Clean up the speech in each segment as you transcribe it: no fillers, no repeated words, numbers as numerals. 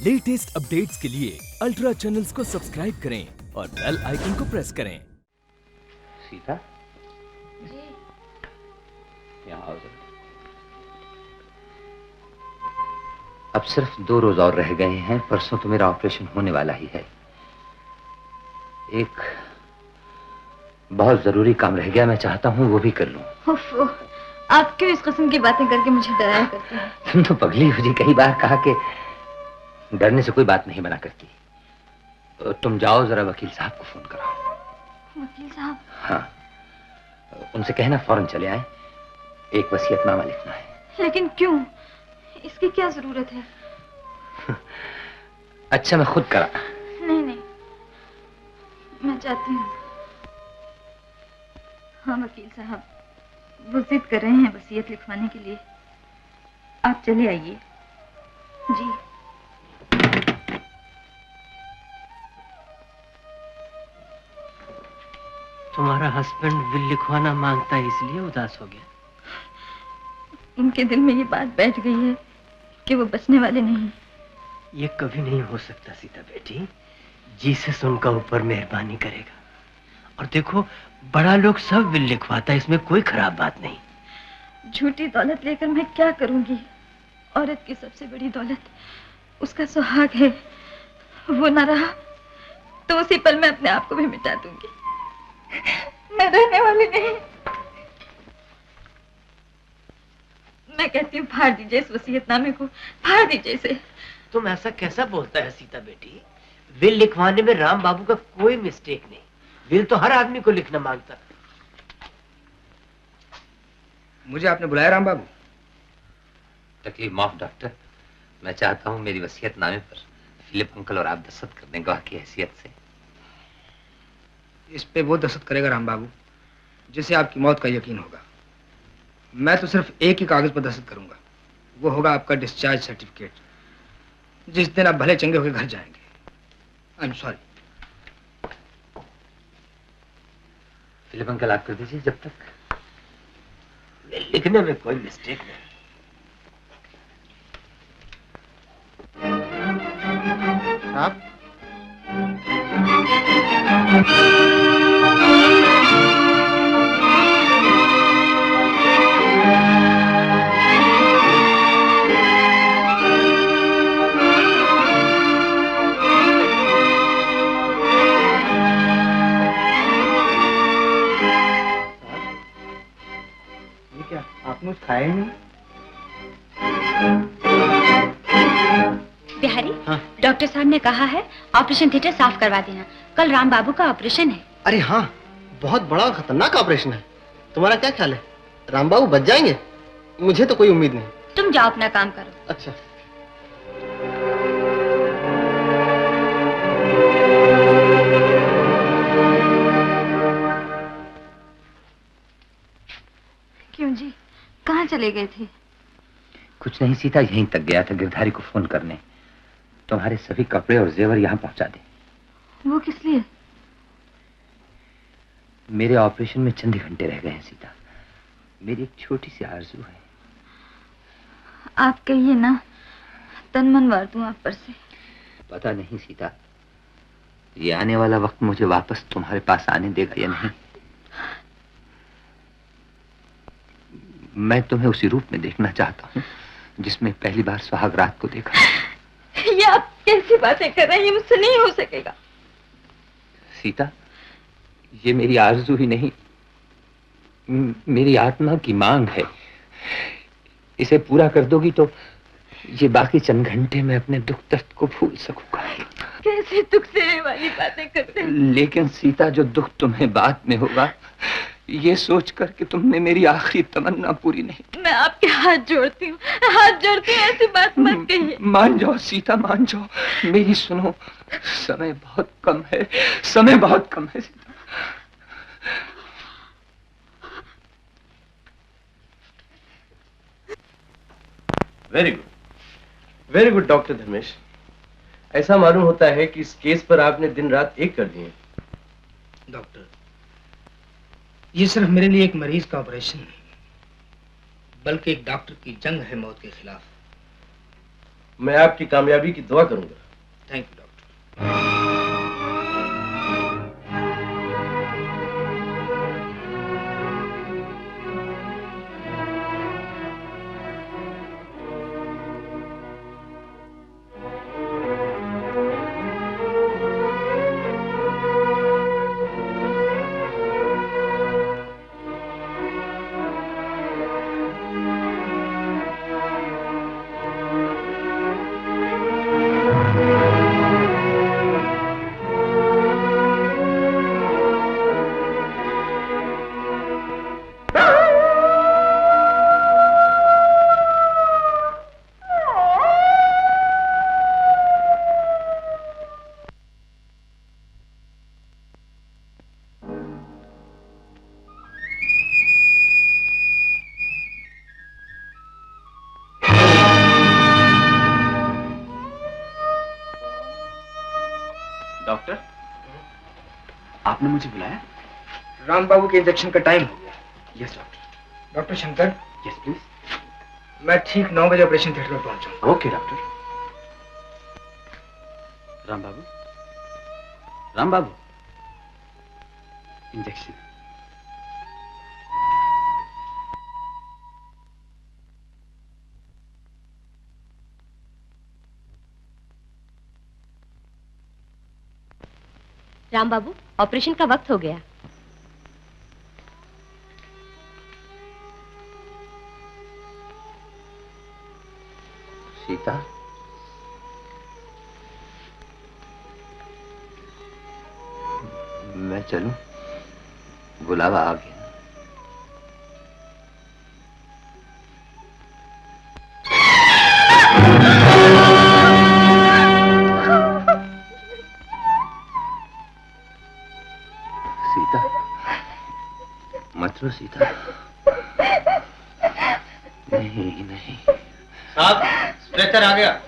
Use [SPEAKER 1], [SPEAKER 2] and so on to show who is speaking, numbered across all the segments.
[SPEAKER 1] Latest updates के लिए ultra channels को सब्सक्राइब करें और बेल आइकन को प्रेस करें।
[SPEAKER 2] सीता
[SPEAKER 3] जी।
[SPEAKER 2] यहाँ आओ जरा। अब सिर्फ 2 रोज और रह गए हैं। परसों तो मेरा ऑपरेशन होने वाला ही है। एक बहुत जरूरी काम रह गया, मैं चाहता हूँ वो भी कर लूं।
[SPEAKER 3] आप क्यों इस किस्म की बातें करके मुझे डराया करते हैं?
[SPEAKER 2] तुम तो पगली हो जी, कई बार कहा कि डरने से कोई बात नहीं बना करती। तुम जाओ जरा वकील साहब को फोन कराओ।
[SPEAKER 3] वकील साहब?
[SPEAKER 2] हाँ, उनसे कहना फौरन चले आए। एक वसीयतनामा लिखना है।
[SPEAKER 3] लेकिन क्यों? इसकी क्या जरूरत है?
[SPEAKER 2] अच्छा, मैं खुद करा।
[SPEAKER 3] नहीं नहीं, मैं चाहती हूँ। हाँ वकील साहब, वो जिद कर रहे हैं वसीयत लिखवाने के लिए। आप चले आइए। जी।
[SPEAKER 4] तुम्हारा हस्बैंड विल लिखवाना मांगता है, इसलिए उदास हो गया।
[SPEAKER 3] उनके दिल में ये बात बैठ गई है कि वो बचने वाले नहीं।
[SPEAKER 4] ये कभी नहीं हो सकता सीता बेटी। जीसस उनका ऊपर मेहरबानी करेगा। और देखो, बड़ा लोग सब विल लिखवाता है, इसमें कोई खराब बात नहीं।
[SPEAKER 3] झूठी दौलत लेकर मैं क्या करूंगी? औरत की सबसे बड़ी दौलत उसका सुहाग है। वो ना रहा तो उसी पल मैं अपने आप को भी मिटा दूंगी। मैं रहने वाली नहीं। मैं कहती हूँ, फाड़ दीजिए इस वसीयतनामे को, फाड़ दीजिए इसे।
[SPEAKER 4] तुम ऐसा कैसा बोलता है सीता बेटी? विल लिखवाने में राम बाबू का कोई मिस्टेक नहीं। विल तो हर आदमी को लिखना मांगता।
[SPEAKER 5] मुझे आपने बुलाया राम बाबू?
[SPEAKER 2] तकलीफ माफ डॉक्टर, मैं चाहता हूँ मेरी वसीयतनामे पर फिलिप अंकल और आप दस्तखत कर दें गवाह की हैसियत से।
[SPEAKER 5] इस पे वो दस्तखत करेगा राम बाबू जिसे आपकी मौत का यकीन होगा। मैं तो सिर्फ एक ही कागज पर दस्तखत करूंगा। वो होगा आपका डिस्चार्ज सर्टिफिकेट, जिस दिन आप भले चंगे होकर घर जाएंगे। I am sorry.
[SPEAKER 2] Philip uncle आप कर दीजिए। जब तक
[SPEAKER 4] लिखने में कोई मिस्टेक नहीं।
[SPEAKER 5] साहब, ये क्या आपने कुछ खाया ही नहीं?
[SPEAKER 6] बिहारी,
[SPEAKER 7] हाँ?
[SPEAKER 6] डॉक्टर साहब ने कहा है ऑपरेशन थिएटर साफ करवा देना। कल राम बाबू का ऑपरेशन है।
[SPEAKER 7] अरे हाँ, बहुत बड़ा और खतरनाक ऑपरेशन है। तुम्हारा क्या ख्याल है, राम बाबू बच जाएंगे? मुझे तो कोई उम्मीद नहीं।
[SPEAKER 6] तुम जाओ अपना काम करो।
[SPEAKER 7] अच्छा।
[SPEAKER 3] क्यों जी, कहाँ चले गए थे?
[SPEAKER 2] कुछ नहीं सीता, यहीं तक गया था गिरधारी को फोन करने। तुम्हारे सभी कपड़े और जेवर यहाँ पहुंचा दे।
[SPEAKER 3] वो किस लिए?
[SPEAKER 2] मेरे ऑपरेशन में चंद ही घंटे रह गए हैं सीता। मेरी एक छोटी सी आरज़ू है।
[SPEAKER 3] आप कहिए ना, तन मन वार दूं आप पर से।
[SPEAKER 2] पता नहीं सीता, ये आने वाला वक्त मुझे वापस तुम्हारे पास आने देगा या नहीं। मैं तुम्हें उसी रूप में देखना चाहता हूँ जिसमें पहली बार सुहाग रात को देखा।
[SPEAKER 3] ये आप कैसी बातें कर रहे हैं? ये मुझसे नहीं हो सकेगा।
[SPEAKER 2] सीता, ये मेरी आरज़ू ही नहीं, मेरी आत्मा की मांग है। इसे पूरा कर दोगी तो ये बाकी चंद घंटे में अपने दुख दर्द को भूल सकूंगा।
[SPEAKER 3] कैसे दुख से वाली बातें करते हैं?
[SPEAKER 2] लेकिन सीता, जो दुख तुम्हें बाद में होगा, ये सोच कर कि तुमने मेरी आखिरी तमन्ना पूरी नहीं।
[SPEAKER 3] मैं आपके हाथ जोड़ती हूँ, हाथ जोड़ती हूँ, ऐसी बात मत कहिए।
[SPEAKER 2] मान जाओ सीता, मान जाओ, मेरी सुनो। समय बहुत कम है, समय बहुत कम है Sita.
[SPEAKER 8] Very good doctor Dharmesh. ऐसा मालूम होता है कि इस केस पर आपने दिन रात एक कर दिए।
[SPEAKER 5] डॉक्टर, ये सिर्फ मेरे लिए एक मरीज का ऑपरेशन नहीं, बल्कि एक डॉक्टर की जंग है मौत के खिलाफ।
[SPEAKER 8] मैं आपकी कामयाबी की दुआ करूंगा।
[SPEAKER 5] Thank you doctor.
[SPEAKER 9] डॉक्टर, आपने मुझे बुलाया?
[SPEAKER 5] राम बाबू के इंजेक्शन का टाइम हो गया।
[SPEAKER 9] Yes doctor.
[SPEAKER 5] Doctor Shankar,
[SPEAKER 9] yes please.
[SPEAKER 5] मैं ठीक 9 बजे ऑपरेशन थिएटर में पहुंचूंगा।
[SPEAKER 9] Okay doctor. Ram Babu, Ram Babu, injection.
[SPEAKER 6] Ram Babu, operation का वक्त हो गया।
[SPEAKER 2] सीता, मैं चलूं? बुलावा आ गया। सीता, मत रो सीता। नहीं नहीं।
[SPEAKER 7] साहब, स्ट्रेचर आ गया।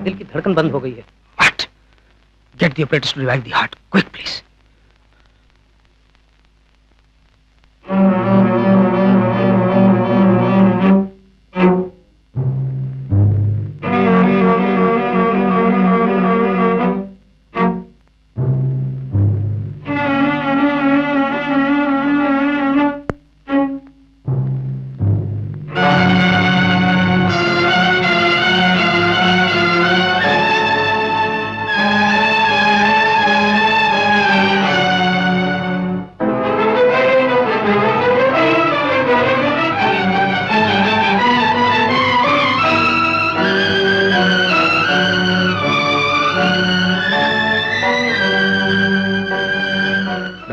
[SPEAKER 4] दिल की धड़कन बंद हो गई है।
[SPEAKER 5] What? Get the operators to revive the heart. Quick, please.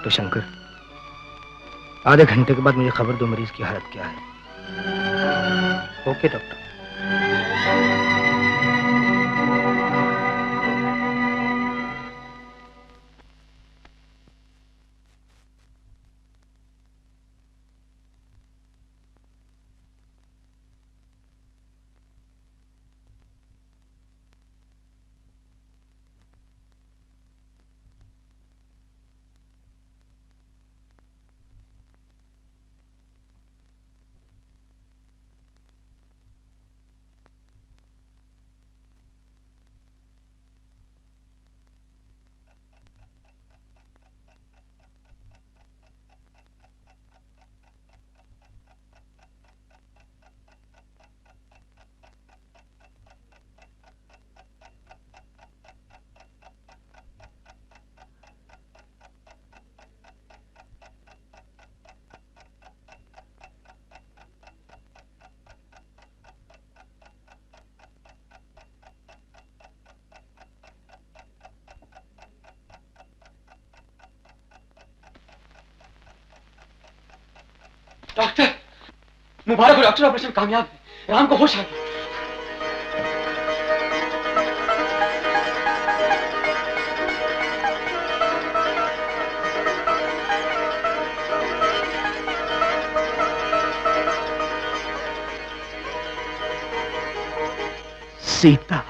[SPEAKER 5] Doctor Shankar, आधे घंटे के बाद मुझे खबर दो मरीज की हालत क्या है। Okay doctor.
[SPEAKER 9] डॉक्टर, मुबारक हो डॉक्टर, ऑपरेशन कामयाब है। राम को होश आ गया।
[SPEAKER 4] सीता,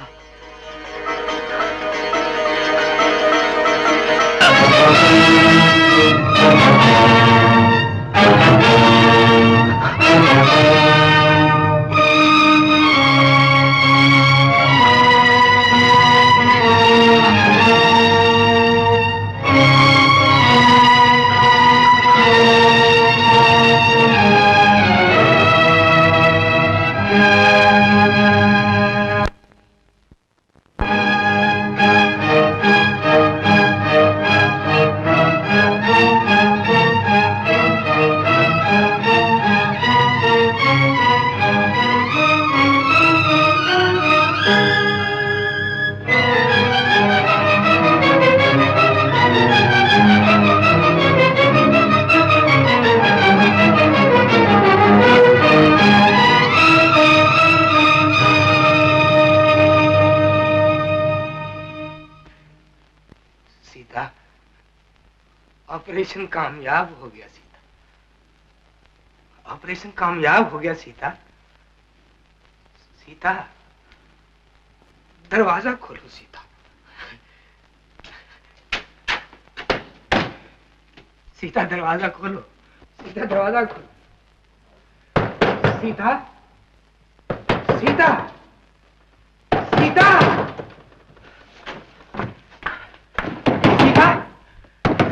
[SPEAKER 5] सीता, ऑपरेशन कामयाब हो गया सीता, ऑपरेशन कामयाब हो गया सीता। सीता, दरवाजा खोलो सीता। सीता दरवाजा खोलो, सीता दरवाजा खोलो। सीता, सीता, सीता, सीता,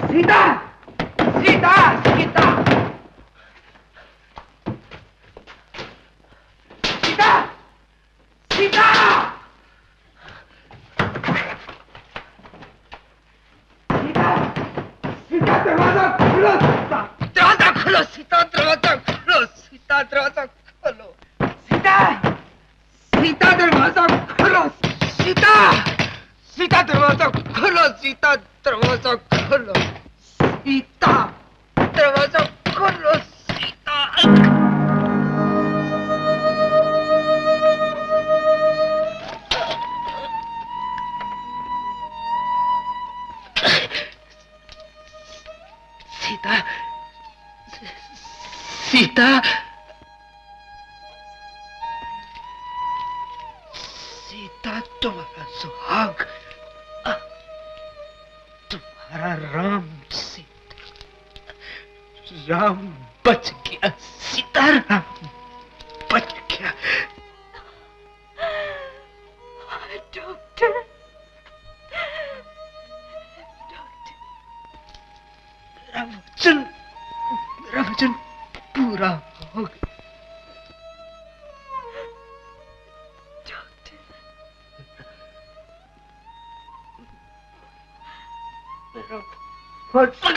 [SPEAKER 5] सीता, सीता, सीता, सीता, सीता, सीता दरवाजा खोलो, सीता दरवाजा खोलो, सीता दरवाजा खोलो, सीता दरवाजा खोलो, सीता, सीता दरवाजा खोलो, सीता, सीता दरवाजा खोलो, सीता दरवाजा खोलो, सीता दरवाजा खोलो, सीता। सीता, सीता, सीता तुम्हारा सुहाग, तुम्हारा राम, सीता, राम बच गया, सीता राम बच गया।
[SPEAKER 3] डॉक्टर,
[SPEAKER 5] मेरा वचन पूरा हो गया। मेरा वचन